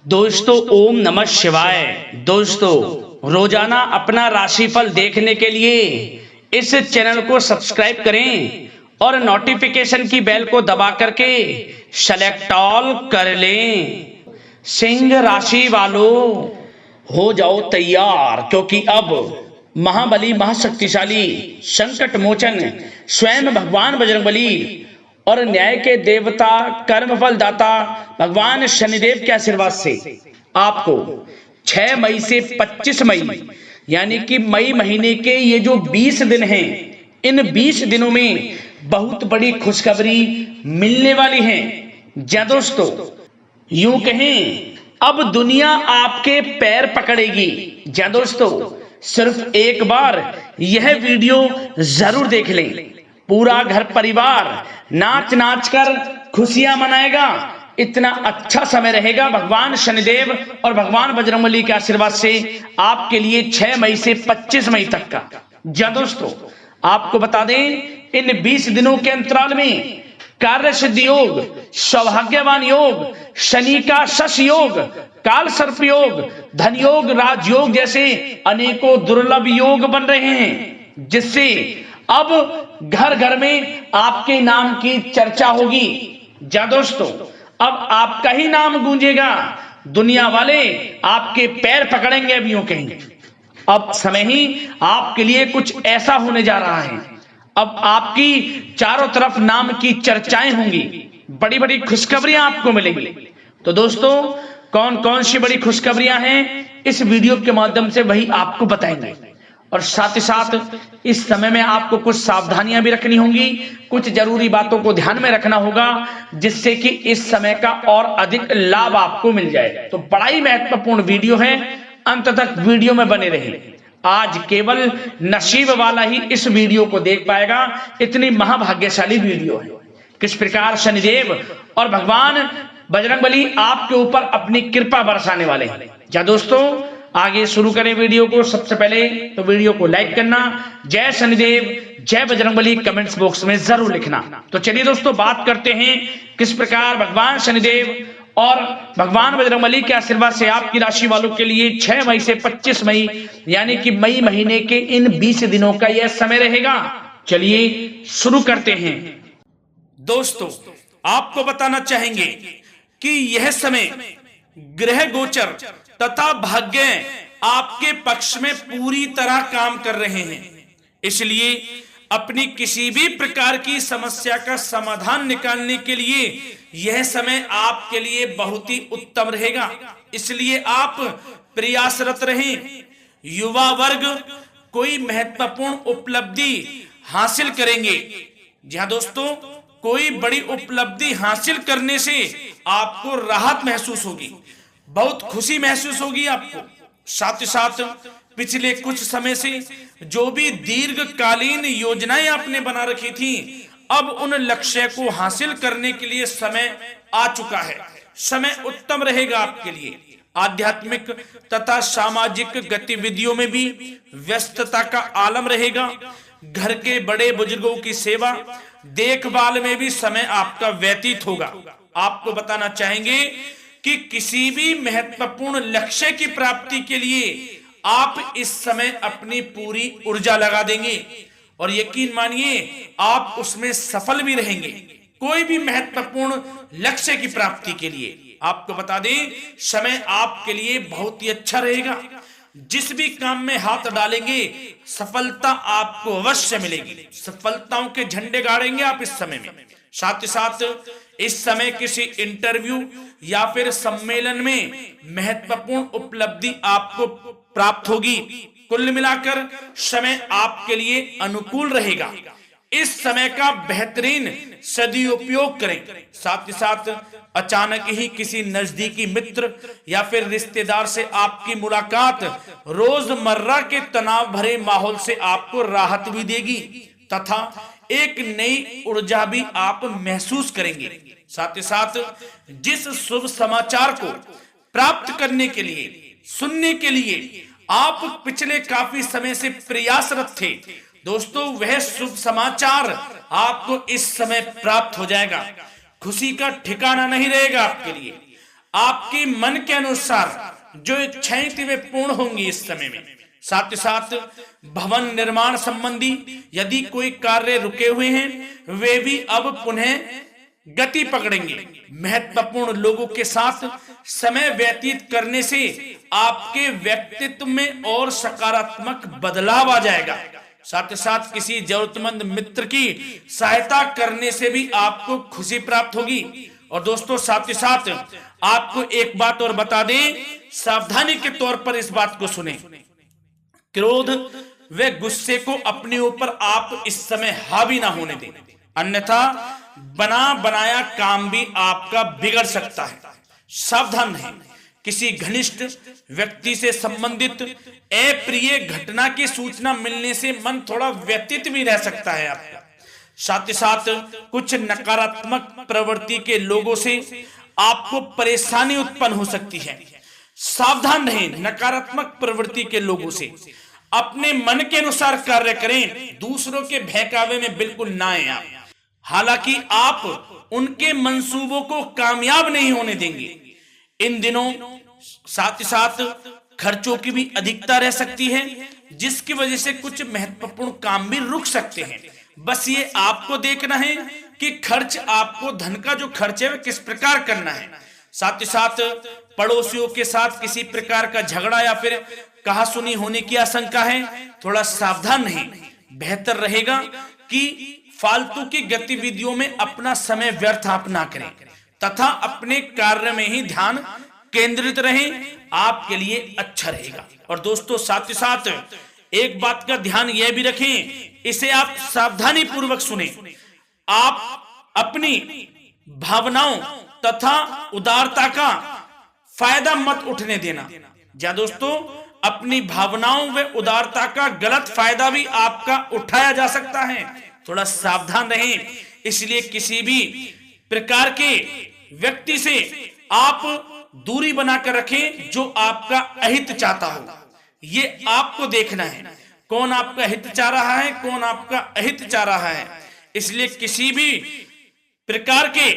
दोस्तों ओम नमः शिवाय। दोस्तों रोजाना अपना राशिफल देखने के लिए इस चैनल को सब्सक्राइब करें और नोटिफिकेशन की बेल को दबा करके सेलेक्ट ऑल कर लें। सिंह राशि वालों हो जाओ तैयार, क्योंकि अब महाबली महाशक्तिशाली संकट मोचन स्वयं भगवान बजरंगबली और न्याय के देवता कर्मफल दाता भगवान शनिदेव के आशीर्वाद से आपको 6 मई से 25 मई यानी कि मई महीने के ये जो 20 दिन हैं, इन 20 दिनों में बहुत बड़ी खुशखबरी मिलने वाली है। जी दोस्तों, यूं कहें अब दुनिया आपके पैर पकड़ेगी। जी दोस्तों, सिर्फ एक बार यह वीडियो जरूर देख लें। पूरा घर परिवार नाच नाच कर खुशियां मनाएगा। इतना अच्छा समय रहेगा भगवान शनिदेव और भगवान बजरंगबली के आशीर्वाद से आपके लिए 6 मई से 25 मई तक का। जी दोस्तों, आपको बता दें इन 20 दिनों के अंतराल में कार्य सिद्धि योग, सौभाग्यवान योग, शनि का शश योग, काल सर्प योग, धन योग, राजयोग जैसे अनेकों दुर्लभ योग बन रहे हैं, जिससे अब घर घर में आपके नाम की चर्चा होगी। जा दोस्तों, अब आपका ही नाम गूंजेगा। दुनिया वाले आपके पैर पकड़ेंगे। अब यूं कहें अब समय ही आपके लिए कुछ ऐसा होने जा रहा है। अब आपकी चारों तरफ नाम की चर्चाएं होंगी, बड़ी बड़ी खुशखबरियां आपको मिलेंगी। तो दोस्तों, कौन कौन सी बड़ी खुशखबरियां हैं इस वीडियो के माध्यम से वही आपको बताएंगे। और साथ ही साथ इस समय में आपको कुछ सावधानियां भी रखनी होंगी, कुछ जरूरी बातों को ध्यान में रखना होगा, जिससे कि इस समय का और अधिक लाभ आपको मिल जाए। तो बड़ा ही महत्वपूर्ण वीडियो है, अंत तक वीडियो में बने रहे। आज केवल नसीब वाला ही इस वीडियो को देख पाएगा, इतनी महाभाग्यशाली वीडियो है। किस प्रकार शनिदेव और भगवान बजरंगबली आपके ऊपर अपनी कृपा बरसाने वाले हैं। जा दोस्तों, आगे शुरू करें वीडियो को। सबसे पहले तो वीडियो को लाइक करना, जय शनिदेव जय बजरंगबली कमेंट्स बॉक्स में जरूर लिखना। तो चलिए दोस्तों, बात करते हैं किस प्रकार भगवान शनिदेव और भगवान बजरंगबली के आशीर्वाद से आपकी राशि वालों के लिए 6 मई से 25 मई यानी कि मई महीने के इन 20 दिनों का यह समय रहेगा। चलिए शुरू करते हैं। दोस्तों, आपको बताना चाहेंगे कि यह समय ग्रह गोचर तथा भाग्य आपके पक्ष में पूरी तरह काम कर रहे हैं। इसलिए अपनी किसी भी प्रकार की समस्या का समाधान निकालने के लिए यह समय आपके लिए बहुत ही उत्तम रहेगा। इसलिए आप प्रयासरत रहें। युवा वर्ग कोई महत्वपूर्ण उपलब्धि हासिल करेंगे। जी हाँ दोस्तों, कोई बड़ी उपलब्धि हासिल करने से आपको राहत महसूस होगी, बहुत खुशी महसूस होगी आपको। साथ ही साथ पिछले कुछ समय से जो भी दीर्घकालीन योजनाएं आपने बना रखी थी, अब उन लक्ष्य को हासिल करने के लिए समय आ चुका है। समय उत्तम रहेगा आपके लिए। आध्यात्मिक तथा सामाजिक गतिविधियों में भी व्यस्तता का आलम रहेगा। घर के बड़े बुजुर्गों की सेवा देखभाल में भी समय आपका व्यतीत होगा। आपको बताना चाहेंगे कि किसी भी महत्वपूर्ण लक्ष्य की प्राप्ति के लिए आप इस समय अपनी पूरी ऊर्जा लगा देंगे और यकीन मानिए आप उसमें सफल भी रहेंगे। कोई भी महत्वपूर्ण लक्ष्य की प्राप्ति के लिए आपको बता दें, समय आपके लिए बहुत ही अच्छा रहेगा। जिस भी काम में हाथ डालेंगे सफलता आपको अवश्य मिलेगी। सफलताओं के झंडे गाड़ेंगे आप इस समय में। साथ ही साथ इस समय किसी इंटरव्यू या फिर सम्मेलन में महत्वपूर्ण उपलब्धि आपको प्राप्त होगी। कुल मिलाकर समय आपके लिए अनुकूल रहेगा। इस समय का बेहतरीन सदुपयोग करें। साथ ही साथ अचानक ही किसी नजदीकी मित्र या फिर रिश्तेदार से आपकी मुलाकात रोजमर्रा के तनाव भरे माहौल से आपको राहत भी देगी तथा एक नई ऊर्जा भी आप महसूस करेंगे। साथ ही साथ जिस शुभ समाचार को प्राप्त करने के लिए, सुनने के लिए आप पिछले काफी समय से प्रयासरत थे दोस्तों, वह शुभ समाचार आपको इस समय प्राप्त हो जाएगा। खुशी का ठिकाना नहीं रहेगा आपके लिए। आपके मन के अनुसार जो इच्छाएं थी वे पूर्ण होंगी इस समय में। साथ ही साथ भवन निर्माण संबंधी यदि कोई कार्य रुके हुए हैं वे भी अब पुनः गति पकड़ेंगे। महत्वपूर्ण लोगों के साथ समय व्यतीत करने से आपके व्यक्तित्व में और सकारात्मक बदलाव आ जाएगा। साथ ही साथ किसी जरूरतमंद मित्र की सहायता करने से भी आपको खुशी प्राप्त होगी। और दोस्तों साथ ही साथ आपको एक बात और बता दें, सावधानी के तौर पर इस बात को सुने। क्रोध व गुस्से को अपने ऊपर आप इस समय हावी ना होने दें, अन्यथा बना बनाया काम भी आपका बिगड़ सकता है। सावधान रहें। किसी घनिष्ठ व्यक्ति से संबंधित अप्रिय घटना की सूचना मिलने से मन थोड़ा व्यतीत भी रह सकता है आपका। साथ ही साथ कुछ नकारात्मक प्रवृत्ति के लोगों से आपको परेशानी उत्पन्न हो सकती है। सावधान रहें नकारात्मक प्रवृत्ति के लोगों से। अपने मन के अनुसार कार्य करें, दूसरों के बहकावे में बिल्कुल ना आए आप। हालांकि आप उनके मंसूबों को कामयाब नहीं होने देंगे। इन दिनों साथ ही साथ खर्चों की भी अधिकता रह सकती है, जिसकी वजह से कुछ महत्वपूर्ण काम भी रुक सकते हैं। बस ये आपको देखना है कि खर्च, आपको धन का जो खर्च है वह किस प्रकार करना है। साथ ही साथ पड़ोसियों के साथ किसी प्रकार का झगड़ा या फिर कहासुनी होने की आशंका है, थोड़ा सावधान रहें। बेहतर रहेगा कि फालतू की गतिविधियों में अपना समय व्यर्थ आप ना करें तथा अपने कार्य में ही ध्यान केंद्रित रहें, आपके लिए अच्छा रहेगा। और दोस्तों साथ ही साथ एक बात का ध्यान यह भी रखें, इसे आप सावधानी पूर्वक सुने। आप अपनी भावनाओं तथा उदारता का फायदा मत उठने देना। या दोस्तों अपनी भावनाओं व उदारता का गलत फायदा भी आपका उठाया जा सकता है, थोड़ा सावधान रहें। इसलिए किसी भी प्रकार के व्यक्ति से आप दूरी बनाकर रखें जो आपका अहित चाहता हो। ये आपको देखना है कौन आपका हित चाह रहा है, कौन आपका अहित चाह रहा है। इसलिए किसी भी प्रकार के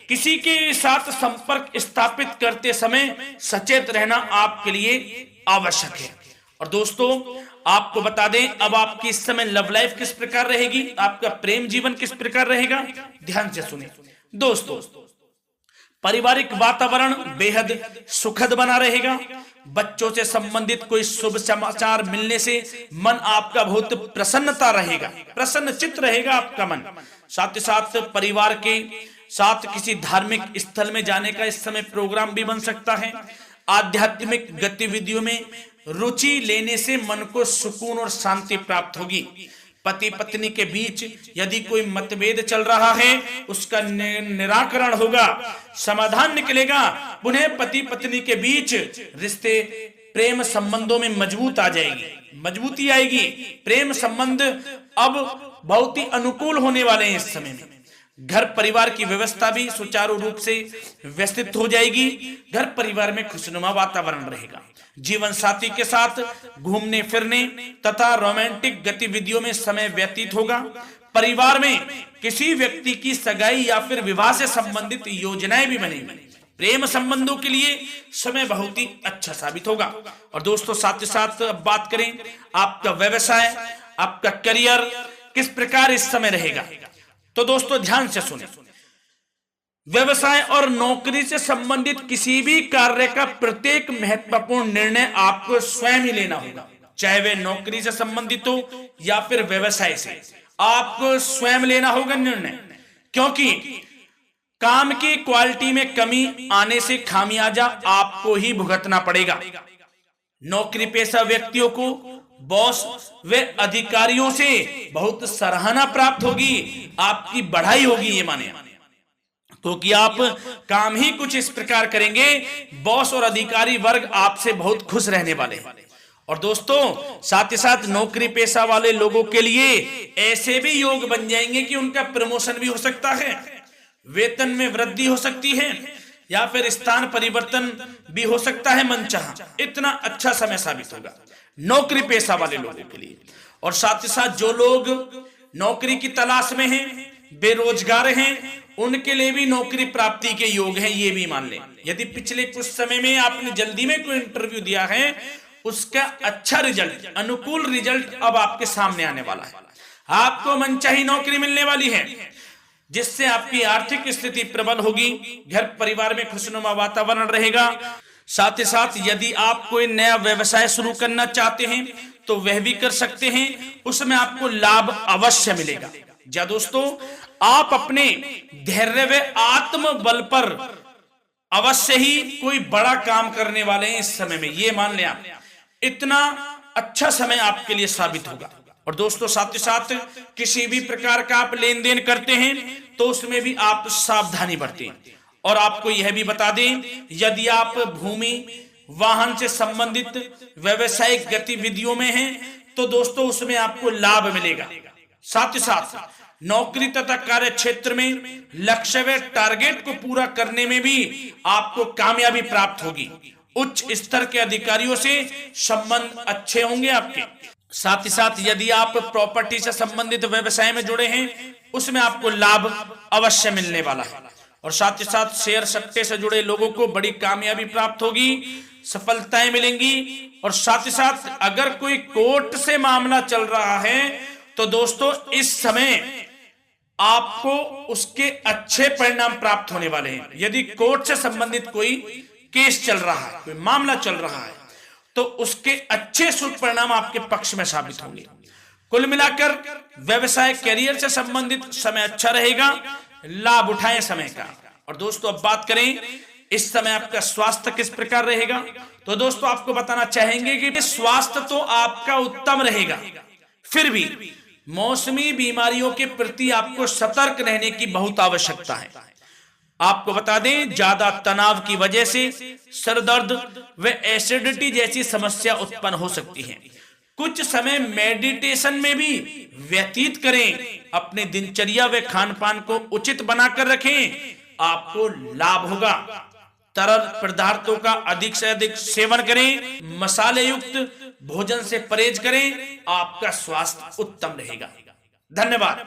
किसी के साथ संपर्क स्थापित करते समय सचेत रहना आपके लिए आवश्यक है। और दोस्तों आपको बता दें, अब आपकी इस समय लव लाइफ किस प्रकार रहेगी, आपका प्रेम जीवन किस प्रकार रहेगा, ध्यान से सुने। दोस्तों पारिवारिक वातावरण बेहद सुखद बना रहेगा। बच्चों से संबंधित कोई शुभ समाचार मिलने से मन आपका बहुत प्रसन्नता रहेगा, प्रसन्न चित्त रहेगा आपका मन। साथ ही साथ परिवार के साथ किसी धार्मिक स्थल में जाने का इस समय प्रोग्राम भी बन सकता है। आध्यात्मिक गतिविधियों में रुचि लेने से मन को सुकून और शांति प्राप्त होगी। पति पत्नी के बीच यदि कोई मतभेद चल रहा है उसका निराकरण होगा, समाधान निकलेगा। पुनः पति पत्नी के बीच रिश्ते प्रेम संबंधों में मजबूती आएगी। प्रेम संबंध अब बहुत ही अनुकूल होने वाले हैं इस समय में। घर परिवार की व्यवस्था भी सुचारू रूप से व्यवस्थित हो जाएगी। घर परिवार में खुशनुमा वातावरण रहेगा। जीवन साथी के साथ घूमने फिरने तथा रोमांटिक गतिविधियों में समय व्यतीत होगा। परिवार में किसी व्यक्ति की सगाई या फिर विवाह से संबंधित योजनाएं भी बनेंगी। प्रेम संबंधों के लिए समय बहुत ही अच्छा साबित होगा। और दोस्तों साथ ही साथ बात करें आपका व्यवसाय, आपका करियर किस प्रकार इस समय रहेगा, तो दोस्तों ध्यान से सुने। व्यवसाय और नौकरी से संबंधित किसी भी कार्य का प्रत्येक महत्वपूर्ण निर्णय आपको स्वयं ही लेना होगा, चाहे वे नौकरी से संबंधित हो या फिर व्यवसाय से। आपको स्वयं लेना होगा निर्णय, क्योंकि काम की क्वालिटी में कमी आने से खामियाजा आपको ही भुगतना पड़ेगा। नौकरी पेशा व्यक्तियों को बॉस व अधिकारियों से बहुत सराहना प्राप्त होगी, आपकी बढ़ाई होगी ये माने, क्योंकि आप काम ही कुछ इस प्रकार करेंगे, बॉस और अधिकारी वर्ग आपसे बहुत खुश रहने वाले हैं। और दोस्तों साथ ही साथ नौकरी पेशा वाले लोगों के लिए ऐसे भी योग बन जाएंगे कि उनका प्रमोशन भी हो सकता है, वेतन में वृद्धि हो सकती है या फिर स्थान परिवर्तन भी हो सकता है मनचाहा। इतना अच्छा समय साबित होगा नौकरी पेशा वाले लोगों के लिए। और साथ ही साथ जो लोग नौकरी की तलाश में हैं बेरोजगार हैं उनके लिए भी नौकरी प्राप्ति के योग हैं, ये भी मान लें। यदि पिछले कुछ समय में आपने जल्दी में कोई इंटरव्यू दिया है, उसका अच्छा रिजल्ट, अनुकूल रिजल्ट अब आपके सामने आने वाला है। आपको मनचाही नौकरी मिलने वाली है, जिससे आपकी आर्थिक स्थिति प्रबल होगी, घर परिवार में खुशनुमा वातावरण रहेगा। साथ ही साथ यदि आप कोई नया व्यवसाय शुरू करना चाहते हैं तो वह भी कर सकते हैं, उसमें आपको लाभ अवश्य मिलेगा। जा दोस्तों, आप अपने धैर्य व आत्मबल पर अवश्य ही कोई बड़ा काम करने वाले हैं इस समय में, ये मान लें आप। इतना अच्छा समय आपके लिए साबित होगा। और दोस्तों, साथ ही साथ किसी भी प्रकार का आप लेन देन करते हैं तो उसमें भी आप सावधानी बरतें। और आपको यह भी बता दें, यदि आप भूमि वाहन से संबंधित व्यवसायिक गतिविधियों में हैं तो दोस्तों उसमें आपको लाभ मिलेगा। साथ ही साथ नौकरी तथा कार्य क्षेत्र में लक्ष्य व टारगेट को पूरा करने में भी आपको कामयाबी प्राप्त होगी। उच्च स्तर के अधिकारियों से संबंध अच्छे होंगे आपके। साथ ही साथ यदि आप प्रॉपर्टी से संबंधित व्यवसाय में जुड़े हैं, उसमें आपको लाभ अवश्य मिलने वाला है। और साथ ही साथ शेयर सट्टे से जुड़े लोगों को बड़ी कामयाबी प्राप्त होगी, सफलताएं मिलेंगी। और साथ ही साथ अगर कोई कोर्ट से मामला चल रहा है तो दोस्तों इस समय आपको उसके अच्छे परिणाम प्राप्त होने वाले हैं। यदि कोर्ट से संबंधित कोई केस चल रहा है, कोई मामला चल रहा है, तो उसके अच्छे शुभ परिणाम आपके पक्ष में साबित होंगे। कुल मिलाकर व्यवसाय कैरियर से संबंधित समय अच्छा रहेगा, लाभ उठाएं समय का। और दोस्तों, अब बात करें इस समय आपका स्वास्थ्य किस प्रकार रहेगा, तो दोस्तों आपको बताना चाहेंगे कि स्वास्थ्य तो आपका उत्तम रहेगा, फिर भी मौसमी बीमारियों के प्रति आपको सतर्क रहने की बहुत आवश्यकता है। आपको बता दें, ज्यादा तनाव की वजह से सर दर्द व एसिडिटी जैसी समस्या उत्पन्न हो सकती है। कुछ समय मेडिटेशन में भी व्यतीत करें, अपने दिनचर्या व खान पान को उचित बनाकर रखें, आपको लाभ होगा। तरल पदार्थों का अधिक से अधिक सेवन करें, मसाले युक्त भोजन से परहेज करें, आपका स्वास्थ्य उत्तम रहेगा। धन्यवाद।